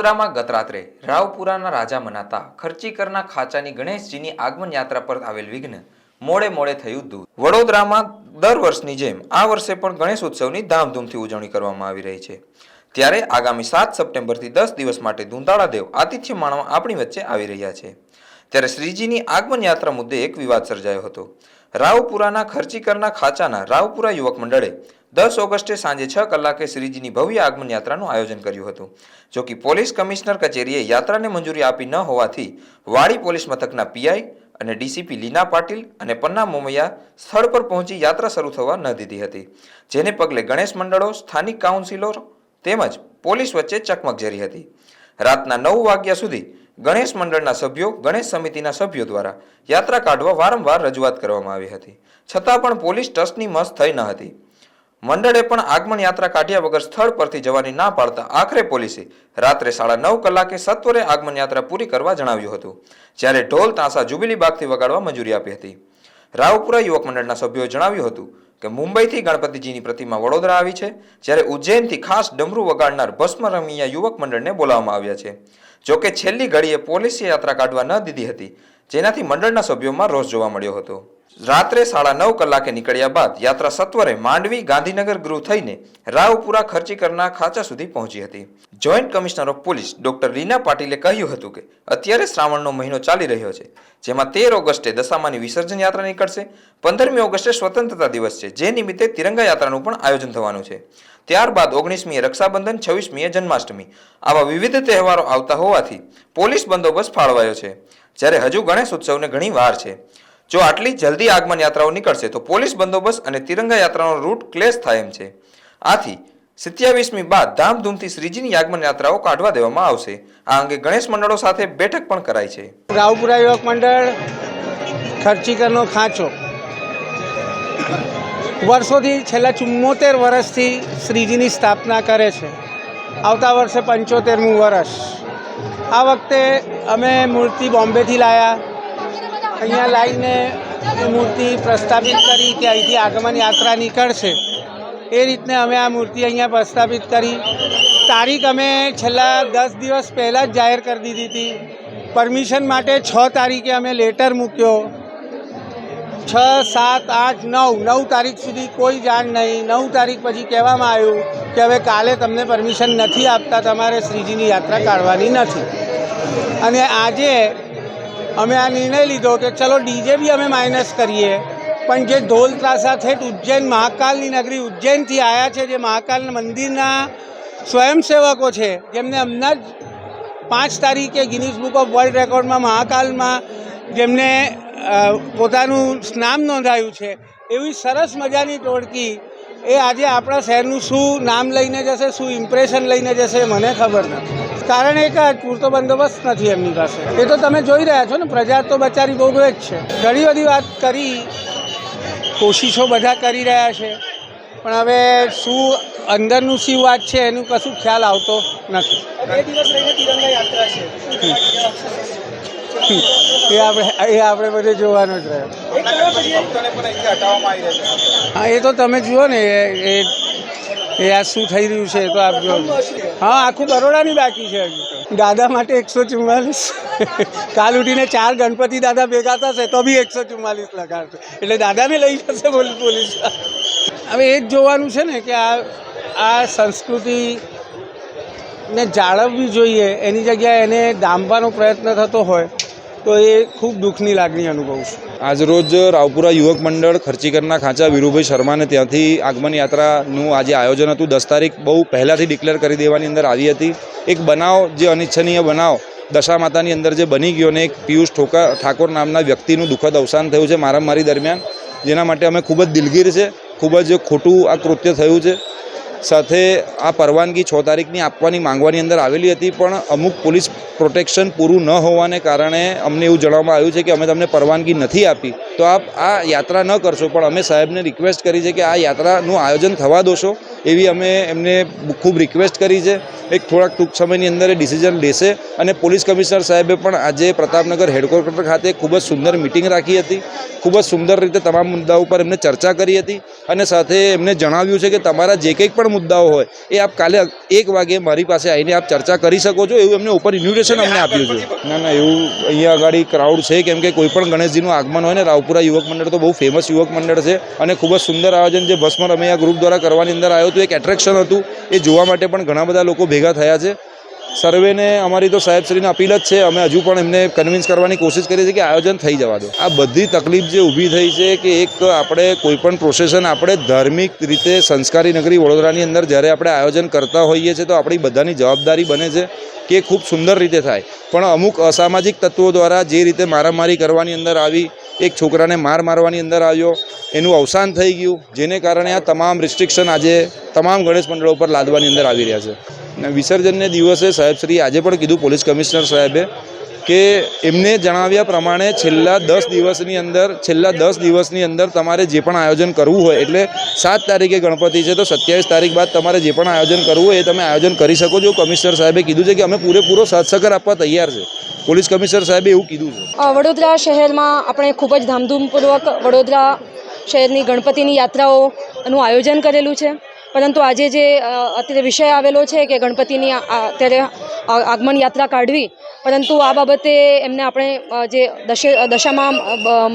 વડોદરામાં ગત રાત્રે રાવપુરાના રાજા મનાતા ખર્ચીકરના ખાચાની ગણેશજીની આગમન યાત્રા પર આવેલ વિઘ્ન મોડે થયું દૂર। વડોદરામાં દર વર્ષની જેમ આ વર્ષે પણ ગણેશ ઉત્સવની ધામધૂમથી ઉજવણી કરવામાં આવી રહી છે। ત્યારે આગામી 7 સપ્ટેમ્બરથી 10 દિવસ માટે ધુંધાળા દેવ આતિથ્ય માણવા આપણી વચ્ચે આવી રહ્યા છે। ત્યારે શ્રીજીની આગમન યાત્રા મુદ્દે એક વિવાદ સર્જાયો હતો। રાવપુરાના ખર્ચીકરના ખાચાના રાવપુરા યુવક મંડળે 10 ઓગસ્ટે સાંજે 6 કલાકે શ્રીજીની ભવ્ય આગમન યાત્રાનું આયોજન કર્યું હતું। જો કે પોલીસ કમિશનર કચેરીએ યાત્રાને મંજૂરી આપી ન હોવાથી વાડી પોલીસ મથકના પીઆઈ અને ડીસીપી લીના પાટીલ અને પન્ના મોમૈયા સ્થળ પર પહોંચી યાત્રા શરૂ થવા ન દીધી હતી, જેને પગલે ગણેશ મંડળો, સ્થાનિક કાઉન્સિલરો તેમજ પોલીસ વચ્ચે ચકમક જરી હતી। રાતના 9 વાગ્યા સુધી ગણેશ મંડળના સભ્યો, ગણેશ સમિતિના સભ્યો દ્વારા યાત્રા કાઢવા વારંવાર રજૂઆત કરવામાં આવી હતી, છતાં પણ પોલીસ ટ્રસ્ટની મસ થઈ ન હતી। મંડળે પણ આગમન યાત્રા કાઢ્યા વગર સ્થળ પરથી જવાની ના પાડતા આખરે પોલીસે રાત્રે 9:30 કલાકે સત્વરે આગમન યાત્રા પૂરી કરવા જણાવ્યું હતું, જ્યારે ઢોલ તાંસા જુબિલી બાગથી વગાડવા મંજૂરી આપી હતી। રાવપુરા યુવક મંડળના સભ્યોએ જણાવ્યું હતું કે મુંબઈથી ગણપતિજીની પ્રતિમા વડોદરા આવી છે, જ્યારે ઉજ્જૈનથી ખાસ ડમરૂ વગાડનાર ભસ્મ રમીયા યુવક મંડળને બોલાવવામાં આવ્યા છે। જોકે છેલ્લી ઘડીએ પોલીસે યાત્રા કાઢવા ન દીધી હતી, જેનાથી મંડળના સભ્યોમાં રોષ જોવા મળ્યો હતો। રાત્રે 9:30 કલાકે નીકળ્યા બાદ યાત્રા સત્વરે માંડવી ગાંધીનગર ગૃહ થઈને રાવપુરા ખર્ચીકરના ખાચા સુધી પહોંચી હતી। Joint commissioner of police doctor Leena પાટીલે કહ્યું હતું કે અત્યારે શ્રાવણનો મહિનો ચાલી રહ્યો છે, જેમાં 13 ઓગસ્ટે દશામાની વિસર્જન યાત્રા નીકળશે, 15મી ઓગસ્ટે સ્વતંત્રતા દિવસ છે, જે નિમિત્તે તિરંગા યાત્રાનું પણ આયોજન થવાનું છે। ત્યારબાદ 19મીએ રક્ષાબંધન, 26મીએ જન્માષ્ટમી આવા વિવિધ તહેવારો આવતા હોવાથી પોલીસ બંદોબસ્ત ફાળવાયો છે, જ્યારે હજુ ગણેશ ઉત્સવને ઘણી વાર છે। જો આટલી જલ્દી આગમન યાત્રાઓ નીકળશે તો પોલીસ બંદોબસ્ત અને તિરંગા યાત્રાનો રૂટ ક્લેશ થાય એમ છે। આથી 27મી બાદ ધામધૂમથી શ્રીજીની આગમન યાત્રાઓ કાઢવા દેવામાં આવશે। આ અંગે ગણેશ મંડળો સાથે બેઠક પણ કરાઈ છે। રાવપુરા યુવક મંડળ ખર્ચીકરનો ખાંચો વર્ષોથી છેલ્લા 74 વર્ષથી શ્રીજીની સ્થાપના કરે છે। આવતા વર્ષે 75મું વર્ષ। આ વખતે અમે મૂર્તિ બોમ્બેથી લાવ્યા, અહીંયા લાવીને મૂર્તિ પ્રસ્થાપિત કરી કે અહીંથી આગમન યાત્રા નીકળશે, એ રીતને અમે આ મૂર્તિ અહીંયા પ્રસ્થાપિત કરી। તારીખ અમે છેલ્લા 10 દિવસ પહેલાં જ જાહેર કરી દીધી હતી। પરમિશન માટે 6 તારીખે અમે લેટર મૂક્યો, 6, 7, 8, 9 તારીખ સુધી કોઈ જાણ નહીં। 9 તારીખ પછી કહેવામાં આવ્યું કે હવે કાલે તમને પરમિશન નથી આપતા, તમારે શ્રીજીની યાત્રા કાઢવાની નથી। અને આજે અમે આ નિર્ણય લીધો કે ચલો ડીજે બી અમે માઇનસ કરીએ, પણ જે ઢોલ ત્રાસા થેટ ઉજ્જૈન, મહાકાલની નગરી ઉજ્જૈનથી આવ્યા છે, જે મહાકાલ મંદિરના સ્વયંસેવકો છે, જેમને હમણાં જ 5 તારીખે ગિનિસ બુક ઓફ વર્લ્ડ રેકોર્ડમાં મહાકાલમાં જેમને પોતાનું નામ નોંધાયું છે, એવી સરસ મજાની ટોળકી એ આજે આપણા શહેરનું શું નામ લઈને જશે, શું ઇમ્પ્રેશન લઈને જશે, મને ખબર નથી। કારણ એક જ, પૂરતો બંદોબસ્ત નથી એમની પાસે। એ તો તમે જોઈ રહ્યા છો ને, પ્રજા તો બચારી ભોગવે જ છે। ઘણી બધી વાત કરી, કોશિશો બધા કરી રહ્યા છે, પણ હવે શું અંદરનું શી વાત છે એનું કશું ખ્યાલ આવતો નથી। 2 દિવસ રહીને તિરંગા યાત્રા છે, એ આપણે બધે જોવાનું જ રહ્યો। હા, એ તો તમે જુઓ ને, એ આ શું થઈ રહ્યું છે તો આપ જો। હા, આખું બરોડાની બાકી છે હજુ તો। દાદા માટે 144 કાલ ઉઠીને 4 ગણપતિ દાદા ભેગા થશે તો બી 144 લગાડશે, એટલે દાદાને લઈ જશે પોલીસ। હવે એ જ જોવાનું છે ને કે આ સંસ્કૃતિને જાળવવી જોઈએ, એની જગ્યાએ એને ડામવાનો પ્રયત્ન થતો હોય તો એ ખૂબ દુઃખની લાગણી અનુભવું છું। આજરોજ રાવપુરા યુવક મંડળ ખર્ચીકરના ખાંચા વીરુભાઈ શર્માને ત્યાંથી આગમન યાત્રાનું આજે આયોજન હતું। 10 તારીખ બહુ પહેલાંથી ડિક્લેર કરી દેવાની અંદર આવી હતી। એક બનાવ, જે અનિચ્છનીય બનાવ દશા માતાની અંદર જે બની ગયો ને એક પિયુષ ઠાકોર નામના વ્યક્તિનું દુઃખદ અવસાન થયું છે મારામારી દરમિયાન, જેના માટે અમે ખૂબ જ દિલગીર છે। ખૂબ જ ખોટું આ કૃત્ય થયું છે। સાથે આ પરવાનગી 6 તારીખની આપવાની માંગવાની અંદર આવેલી હતી, પણ અમુક પોલીસ પ્રોટેક્શન પૂરું ન હોવાને કારણે અમને એવું જણાવવામાં આવ્યું છે કે અમે તમને પરવાનગી નથી આપી, તો આપ આ યાત્રા ન કરશો। પણ અમે સાહેબને રિક્વેસ્ટ કરી છે કે આ યાત્રાનું આયોજન થવા દોશો, એવી અમે એમને ખૂબ રિક્વેસ્ટ કરી છે. એક થોડાક ટૂંક સમયની અંદર એ ડિસિઝન લેશે. અને પોલીસ કમિશનર સાહેબે પણ આજે પ્રતાપનગર હેડક્વાર્ટર ખાતે ખૂબ જ સુંદર મિટિંગ રાખી હતી. ખૂબ જ સુંદર રીતે તમામ મુદ્દાઓ પર એમને ચર્ચા કરી હતી અને સાથે એમને જણાવ્યું છે કે તમારા જે કંઈક પણ મુદ્દાઓ હોય એ આપ કાલે 1 વાગે મારી પાસે આવીને આપ ચર્ચા કરી શકો છો, એવું એમને ઉપર ઇન્વિટેશન અમને આપ્યું છે. ના એવું અહીંયા આગળ ક્રાઉડ છે, કેમ કે કોઈ પણ ગણેશજીનું આગમન હોય ને, રાવપુરા યુવક મંડળ તો બહુ ફેમસ યુવક મંડળ છે અને ખૂબ જ સુંદર આયોજન જે ભસ્મ રમૈયા ગ્રુપ દ્વારા કરવાની અંદર આવ્યું હતું, એક એટ્રેક્શન હતું. એ જોવા માટે પણ ઘણા બધા લોકો ભેગા થયા છે. સર્વેને અમારી તો સાહેબશ્રીને અપીલ જ છે, અમે હજુ પણ એમને કન્વિન્સ કરવાની કોશિશ કરીએ છીએ કે આયોજન થઈ જવા દો. આ બધી તકલીફ જે ઊભી થઈ છે કે એક આપણે કોઈપણ પ્રોસેશન આપણે ધાર્મિક રીતે સંસ્કારી નગરી વડોદરાની અંદર જ્યારે આપણે આયોજન કરતા હોઈએ છીએ તો આપણી બધાની જવાબદારી બને છે કે એ ખૂબ સુંદર રીતે થાય. પણ અમુક અસામાજિક તત્વો દ્વારા જે રીતે મારામારી કરવાની અંદર આવી, એક છોકરાને મારવાની અંદર આવ્યો, એનું અવસાન થઈ ગયું, જેને કારણે આ તમામ રિસ્ટ્રિક્શન આજે તમામ ગણેશ મંડળો પર લાદવાની અંદર આવી રહ્યા છે. અને વિસર્જનને દિવસે સાહેબશ્રી આજે પણ કીધું પોલીસ કમિશનર સાહેબે કે એમને જણાવ્યા પ્રમાણે છેલ્લા 10 દિવસની અંદર તમારે જે પણ આયોજન કરવું હોય, એટલે 7 તારીખે ગણપતિ છે તો 27 તારીખ બાદ તમારે જે પણ આયોજન કરવું હોય એ તમે આયોજન કરી શકો છો. કમિશનર સાહેબે કીધું છે કે અમે પૂરેપૂરો સાથ સહકાર આપવા તૈયાર છે. પોલીસ કમિશનર સાહેબે એવું કીધું છે. વડોદરા શહેરમાં આપણે ખૂબ જ ધામધૂમપૂર્વક વડોદરા શહેરની ગણપતિની યાત્રાઓનું આયોજન કરેલું છે. પરંતુ આજે જે અત્યારે વિષય આવેલો છે કે ગણપતિની અત્યારે આગમન યાત્રા કાઢવી, પરંતુ આ બાબતે એમને આપણે જે દશામાં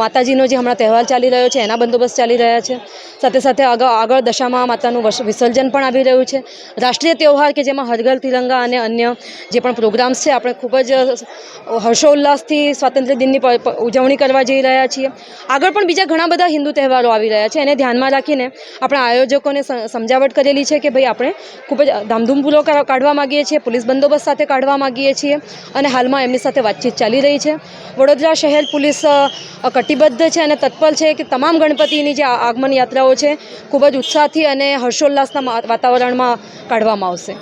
માતાજીનો જે હમણાં તહેવાર ચાલી રહ્યો છે એના બંદોબસ્ત ચાલી રહ્યા છે. સાથે સાથે આગળ દશામાં માતાનું વિસર્જન પણ આવી રહ્યું છે. રાષ્ટ્રીય તહેવાર કે જેમાં હર ઘર તિરંગા અને અન્ય જે પણ પ્રોગ્રામ્સ છે, આપણે ખૂબ જ હર્ષોલ્લાસથી સ્વાતંત્ર્ય દિનની ઉજવણી કરવા જઈ રહ્યા છીએ. આગળ પણ બીજા ઘણા બધા હિન્દુ તહેવારો આવી રહ્યા છે, એને ધ્યાનમાં રાખીને આપણે આયોજકોને સમજાવટ કરેલી છે કે ભાઈ આપણે ખૂબ જ ધામધૂમપૂર્વક કાઢવા માગીએ છીએ, પોલીસ બંદોબસ્ત સાથે કાઢવા માગીએ છીએ અને હાલમાં એમની સાથે વાતચીત ચાલી રહી છે. વડોદરા શહેર પોલીસ કટિબદ્ધ છે અને તત્પર છે કે તમામ ગણપતિની જે આગમન યાત્રાઓ છે ખૂબ જ ઉત્સાહથી અને હર્ષોલ્લાસના વાતાવરણમાં કાઢવામાં આવશે.